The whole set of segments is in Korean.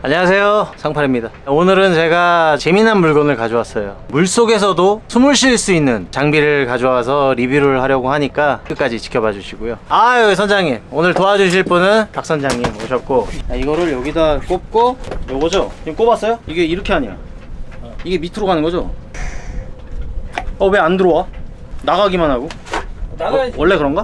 안녕하세요, 상팔입니다. 오늘은 제가 재미난 물건을 가져왔어요. 물속에서도 숨을 쉴 수 있는 장비를 가져와서 리뷰를 하려고 하니까 끝까지 지켜봐 주시고요. 아유, 선장님, 오늘 도와주실 분은 박 선장님 오셨고, 이거를 여기다 꼽고, 요거죠? 지금 꼽았어요? 이게 이렇게 아니야. 이게 밑으로 가는 거죠? 왜 안 들어와? 나가기만 하고? 나가야지. 원래 그런가?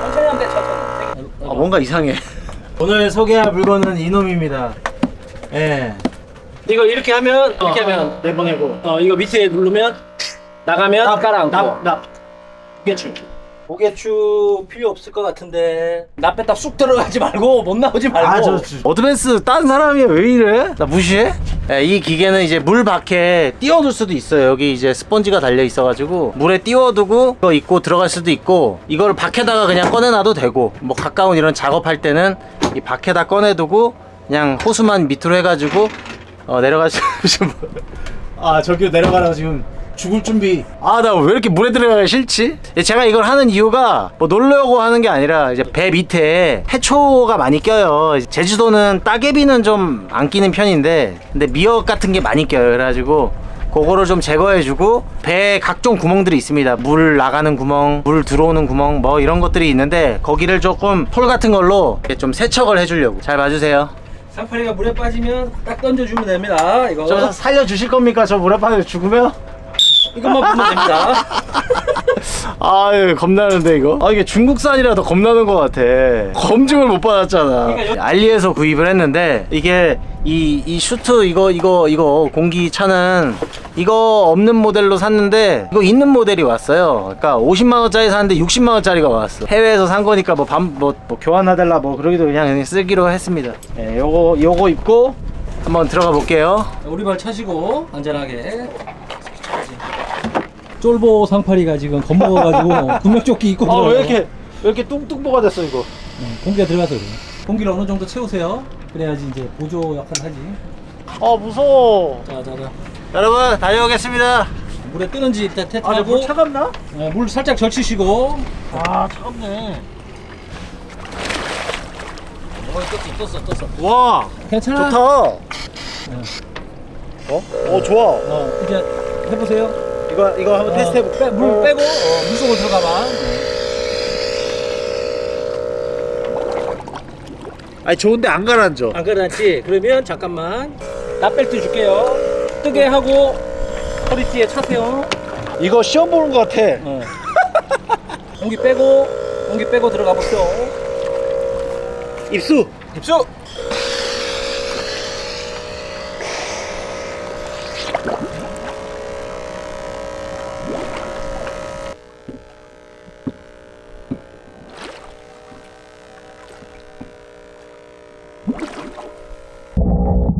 천천히 하면 돼, 천천히. 뭔가 이상해. 오늘 소개할 물건은 이놈입니다. 예. 이거 이렇게 하면, 내보내고. 이거 밑에 누르면, 나가면 깔아앉고. 고개추. 고개추 필요 없을 것 같은데. 나 뺐다 쑥 들어가지 말고, 못 나오지 말고. 어드밴스 딴 사람이 왜 이래? 나 무시해? 예, 이 기계는 이제 물 밖에 띄워둘 수도 있어요. 여기 이제 스펀지가 달려 있어가지고 물에 띄워두고 이거 입고 들어갈 수도 있고, 이거를 밖에다가 그냥 꺼내놔도 되고, 뭐 가까운 이런 작업할 때는 이 밖에다 꺼내두고 그냥 호수만 밑으로 해가지고 내려가시. 저기로 내려가라고 지금 죽을 준비. 나 왜 이렇게 물에 들어가기 싫지? 제가 이걸 하는 이유가 뭐 놀려고 하는 게 아니라, 이제 배 밑에 해초가 많이 껴요. 제주도는 따개비는 좀 안 끼는 편인데, 근데 미역 같은 게 많이 껴요. 그래가지고 그거를 좀 제거해주고, 배에 각종 구멍들이 있습니다. 물 나가는 구멍, 물 들어오는 구멍, 뭐 이런 것들이 있는데, 거기를 조금 폴 같은 걸로 좀 세척을 해주려고. 잘 봐주세요. 상팔이가 물에 빠지면 딱 던져주면 됩니다. 이거. 저 살려주실 겁니까? 저 물에 빠져 죽으면? 이것만 보면 됩니다. 아유, 겁나는데 이거? 이게 중국산이라 더 겁나는 것 같아. 검증을 못 받았잖아. 알리에서 구입을 했는데, 이게 이 슈트 이거 공기 차는 이거 없는 모델로 샀는데, 이거 있는 모델이 왔어요. 그러니까 50만원짜리 샀는데 60만원짜리가 왔어. 해외에서 산 거니까 뭐 교환하달라 뭐 그러기도 그냥 쓰기로 했습니다. 네, 요거 입고 한번 들어가 볼게요. 오리발 차시고 안전하게. 쫄보 상팔이가 지금 겁먹어가지고 구명조끼 입고 왜 이렇게 뚱뚱보가 됐어 이거? 공기가 들어가서 그래. 공기를 어느 정도 채우세요. 그래야지 이제 보조 역할 하지. 무서워. 자. 여러분, 다녀오겠습니다. 물에 뜨는지 일단 테스트하고. 물 차갑나? 물 살짝 적시시고. 차갑네. 떴어. 와, 괜찮아. 좋다. 좋아. 이제 해보세요. 이거 한번 테스트 해볼게. 물 빼고 물속으로 들어가봐. 좋은데 안 가라앉아. 안 가라앉지? 그러면 잠깐만 납벨트 줄게요. 뜨게 하고 허리띠에 차세요. 이거 시험 보는 것 같아. 공기 빼고 들어가 보세요. 입수.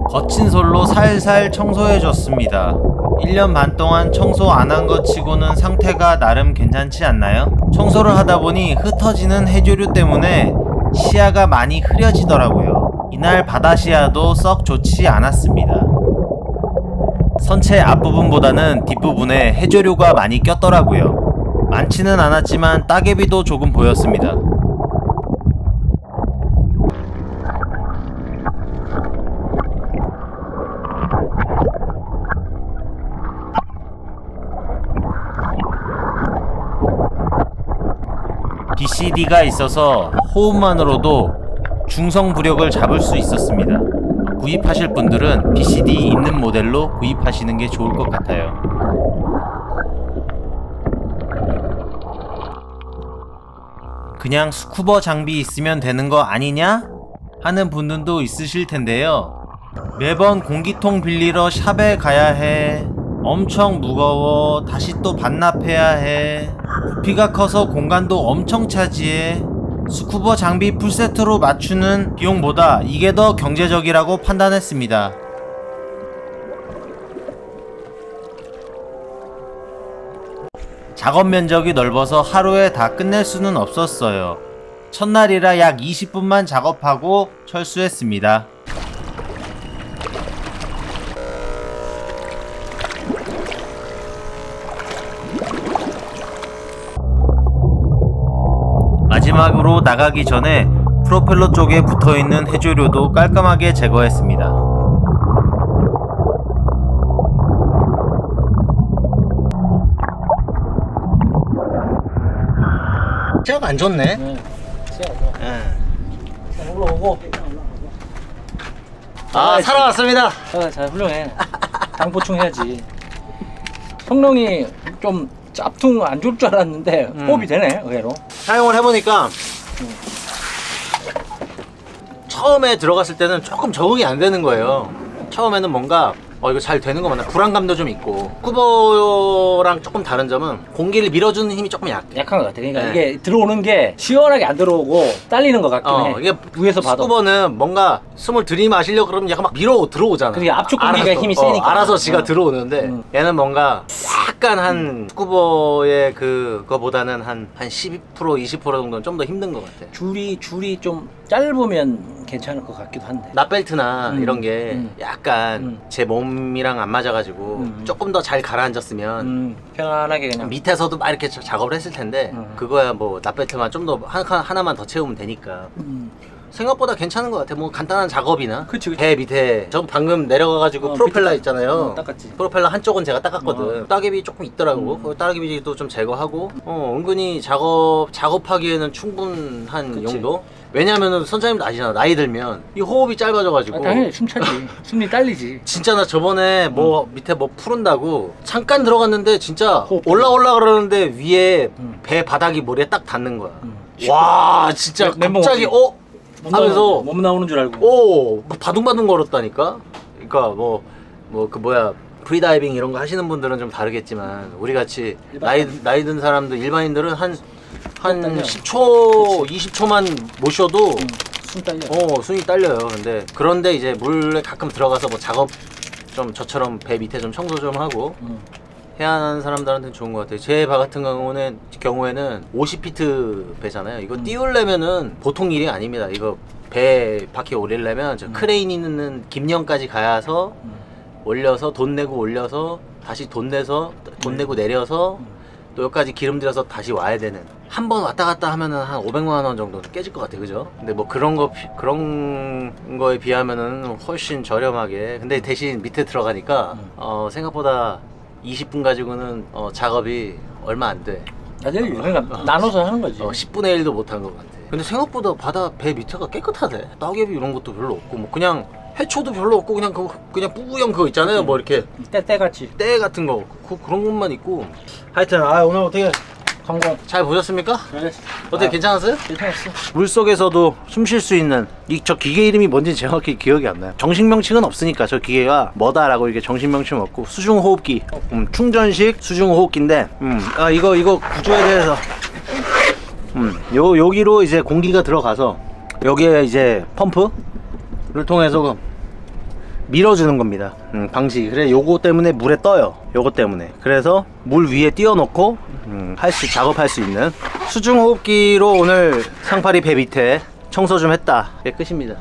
거친 솔로 살살 청소해줬습니다. 1년 반 동안 청소 안 한 것 치고는 상태가 나름 괜찮지 않나요? 청소를 하다 보니 흩어지는 해조류 때문에 시야가 많이 흐려지더라고요. 이날 바다 시야도 썩 좋지 않았습니다. 선체 앞부분보다는 뒷부분에 해조류가 많이 꼈더라고요. 많지는 않았지만 따개비도 조금 보였습니다. BCD가 있어서 호흡만으로도 중성부력을 잡을 수 있었습니다. 구입하실 분들은 BCD 있는 모델로 구입하시는 게 좋을 것 같아요. 그냥 스쿠버 장비 있으면 되는 거 아니냐? 하는 분들도 있으실 텐데요. 매번 공기통 빌리러 샵에 가야 해. 엄청 무거워. 다시 또 반납해야 해. 부피가 커서 공간도 엄청 차지해. 스쿠버 장비 풀세트로 맞추는 비용보다 이게 더 경제적이라고 판단했습니다. 작업 면적이 넓어서 하루에 다 끝낼 수는 없었어요. 첫날이라 약 20분만 작업하고 철수했습니다. 마지막으로 나가기 전에 프로펠러 쪽에 붙어있는 해조류도 깔끔하게 제거했습니다. 시야가 안 좋네. 시야가 좋아. 예. 올라오고. 아, 살아왔습니다. 잘 훌륭해. 당 보충해야지. 성능이 좀 짭퉁 안 좋을 줄 알았는데 호흡이 되네, 의외로. 사용을 해보니까 처음에 들어갔을 때는 조금 적응이 안 되는 거예요. 처음에는 뭔가 이거 잘 되는 거 맞나? 불안감도 좀 있고. 스쿠버랑 조금 다른 점은 공기를 밀어주는 힘이 조금 약한 것 같아. 그러니까 네. 이게 들어오는 게 시원하게 안 들어오고 딸리는 것 같긴 해. 이게 위에서 봐도. 스쿠버는 뭔가 숨을 들이마시려고 그러면 약간 막 밀어 들어오잖아. 그게 압축 공기가 알아서, 힘이 세니까. 알아서 지가 들어오는데 얘는 뭔가 약간 한 스쿠버의 그거보다는 한 12% 20% 정도는 좀 더 힘든 것 같아. 줄이 좀 짧으면 괜찮을 것 같기도 한데. 납벨트나 이런 게 약간 제 몸이랑 안 맞아가지고 조금 더 잘 가라앉았으면 편안하게 그냥. 밑에서도 막 이렇게 작업을 했을 텐데 그거야 뭐 납벨트만 좀 더 하나만 더 채우면 되니까 생각보다 괜찮은 것 같아. 뭐 간단한 작업이나 그치. 배 밑에 저 방금 내려가가지고 프로펠러 밑에 있잖아요. 닦았지. 프로펠러 한쪽은 제가 닦았거든. 따개비 조금 있더라고. 그 따개비도 좀 제거하고 은근히 작업하기에는 충분한 그치. 용도. 왜냐면은 선장님도 아시잖아, 나이 들면 이 호흡이 짧아져가지고. 당연히 숨 차지. 숨이 딸리지. 진짜 나 저번에 뭐 밑에 뭐 푸른다고 잠깐 들어갔는데 진짜 호흡. 올라 그러는데 위에 배 바닥이 머리에 딱 닿는 거야. 와 진짜 멘붕 갑자기 오지. 하면서 몸 나오는 줄 알고. 뭐 바둥바둥 걸었다니까. 그러니까 뭐 그 뭐야 프리다이빙 이런 거 하시는 분들은 좀 다르겠지만 우리 같이 나이 든 사람들 일반인들은 한 10초 20초만 못 쉬어도 숨 딸려. 숨이 딸려요. 그런데 이제 물에 가끔 들어가서 뭐 작업 좀 저처럼 배 밑에 좀 청소 좀 하고 해야 하는 사람들한테는 좋은 것 같아요. 제 배 같은 경우에는 50피트 배잖아요. 이거 띄우려면은 보통 일이 아닙니다. 이거 배 바퀴 오리려면 저 크레인 있는 김녕까지 가서 올려서 돈 내고 올려서 다시 돈 내고 내려서 또 여기까지 기름 들여서 다시 와야 되는. 한 번 왔다 갔다 하면은 한 500만 원 정도는 깨질 것 같아, 그죠? 근데 뭐 그런 거에 비하면은 훨씬 저렴하게. 근데 대신 밑에 들어가니까 생각보다 20분 가지고는 작업이 얼마 안 돼. 그러니까 나눠서 하는 거지. 10분의 1도 못 한 것 같아. 근데 생각보다 바다 배 밑에가 깨끗하대. 따개비 이런 것도 별로 없고 뭐 그냥 해초도 별로 없고 그냥 그냥 뿌구형 그거 있잖아요. 뭐 이렇게 때같이. 때 같은 거 그런 것만 있고. 하여튼 오늘 어떻게 성공. 잘 보셨습니까? 잘했어. 어때 괜찮았어요? 괜찮았어. 물속에서도 숨 쉴 수 있는 저 기계 이름이 뭔지 정확히 기억이 안 나요. 정식 명칭은 없으니까 저 기계가 뭐다라고 이게 정식 명칭 없고 수중호흡기, 충전식 수중호흡기인데 이거 구조에 대해서 여기로 이제 공기가 들어가서 여기에 이제 펌프를 통해서 밀어주는 겁니다. 방식. 그래 요거 때문에 물에 떠요. 요거 때문에. 그래서 물 위에 띄워놓고 작업할 수 있는 수중호흡기로 오늘 상파리 배 밑에 청소 좀 했다. 예, 끝입니다.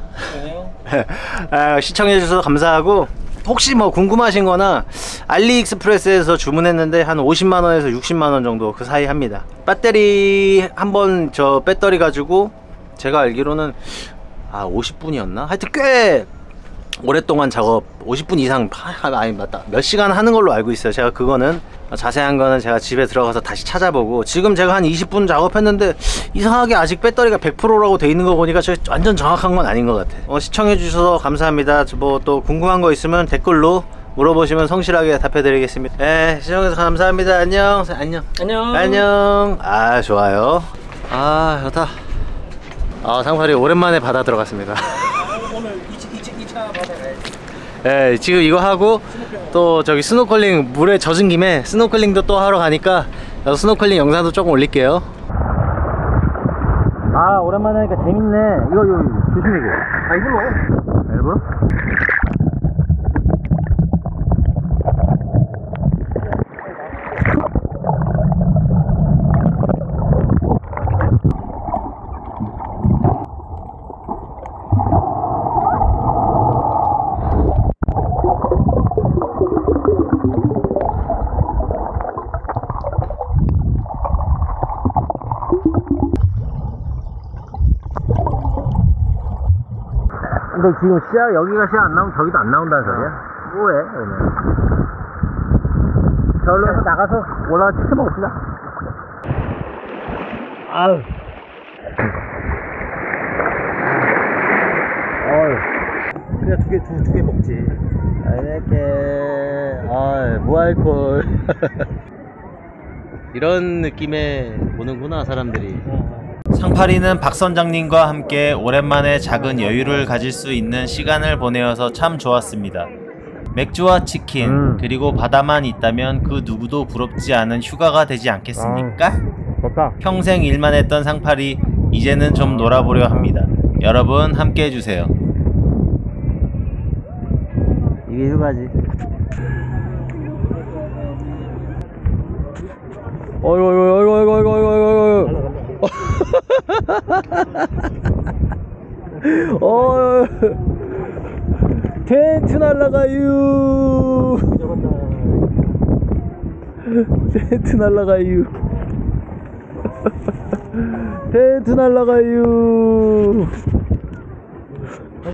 시청해주셔서 감사하고 혹시 뭐 궁금하신 거나 알리익스프레스에서 주문했는데 한 50만원에서 60만원 정도 그 사이 합니다. 배터리 한번 배터리 가지고 제가 알기로는 50분이었나? 하여튼 꽤 오랫동안 작업 50분 이상 아니 맞다 몇 시간 하는 걸로 알고 있어요. 제가 그거는 자세한 거는 제가 집에 들어가서 다시 찾아보고 지금 제가 한 20분 작업했는데 이상하게 아직 배터리가 100%라고 돼 있는 거 보니까 저 완전 정확한 건 아닌 것 같아. 시청해 주셔서 감사합니다. 뭐 또 궁금한 거 있으면 댓글로 물어보시면 성실하게 답해 드리겠습니다. 네, 시청해서 감사합니다. 안녕. 좋아요. 좋다. 상파리 오랜만에 바다 들어갔습니다. 오늘 2차 바다에. 네, 지금 이거 하고 또 저기 스노클링 물에 젖은 김에 스노클링도 또 하러 가니까 스노클링 영상도 조금 올릴게요. 오랜만에 하니까 재밌네. 이거 조심히고. 일부러? 근데 지금 시야, 여기가 시야 안 나오면 저기도 안 나온다는 소리야? 뭐해, 오늘? 저기로 해서 나가서 올라가 치킨 먹읍시다. 아우. 그냥 두 개 먹지. 이렇게, 무알콜. 이런 느낌에 보는구나, 사람들이. 상파리는 박 선장님과 함께 오랜만에 작은 여유를 가질 수 있는 시간을 보내어서 참 좋았습니다. 맥주와 치킨 그리고 바다만 있다면 그 누구도 부럽지 않은 휴가가 되지 않겠습니까? 좋다. 평생 일만 했던 상파리 이제는 좀 놀아보려 합니다. 여러분 함께 해주세요. 이게 휴가지. 어이구. 텐트 날라가유. 텐트 날라가유. 텐트 날라가유.